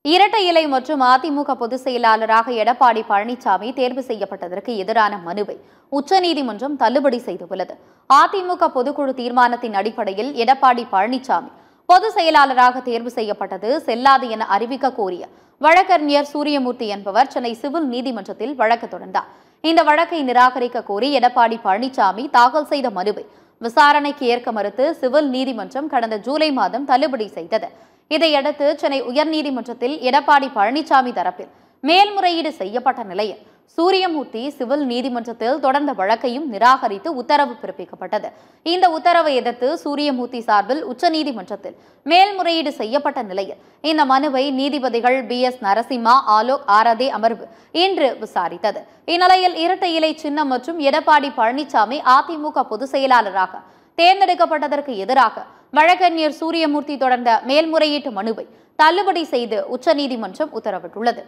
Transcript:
இரட்டை இலை மற்றும் அதிமுக பொதுச் செயலாளராக எடப்பாடி பழனிசாமி தேர்வு செய்யப்பட்டதற்கு எதிரான மனுவை உச்சநீதிமன்றம் தள்ளுபடி செய்துள்ளது. அதிமுக பொதுக்குழு தீர்மானத்தின் அடிப்படையில் எடப்பாடி பழனிசாமி பொதுச் செயலாளராக தேர்வு செய்யப்பட்டது செல்லாது என அறிவிக்க கோரிய வழக்கறிஞர் சூரியமூர்த்தி என்பவர் சென்னை சிவில் நீதிமன்றத்தில் வழக்கு தொடர்ந்தார். இந்த வழக்கை நிராகரிக்க கோரி எடப்பாடி பழனிசாமி தாக்கல் செய்த மனுவை விசாரணைக்கு ஏற்க மறுத்து சிவில் நீதிமன்றம் கடந்த ஜூலை மாதம் தள்ளுபடி செய்தது. இதையடுத்து சென்னை உயர்நீதிமன்றத்தில் எடப்பாடி பழனிசாமி தரப்பில் மேல்முறையீடு செய்யப்பட்ட நிலையில் சூரியமூர்த்தி சிவில் நீதிமன்றத்தில் தொடர்ந்த வழக்கையும் நிராகரித்து உத்தரவு பிறப்பிக்கப்பட்டது. இந்த உத்தரவை எதிர்த்து சூரியமூர்த்தி சார்பில் உச்சநீதிமன்றத்தில் மேல்முறையீடு செய்யப்பட்ட நிலையில் இந்த மனுவை நீதிபதிகள் BS நரசிம்மா, ஆலோக் ஆராதே அமர்வு இன்று விசாரித்தது. இந்நிலையில் இரட்டை இலை சின்னம் மற்றும் எடப்பாடி பழனிசாமி அதிமுக பொதுச் செயலாளராக தேர்ந்தெடுக்கப்பட்டதற்கு எதிராக வழக்கறிஞர் சூரியமூர்த்தி தொடர்ந்த மேல்முறையீட்டு மனுவை தள்ளுபடி செய்து உச்சநீதிமன்றம் உத்தரவிட்டுள்ளது.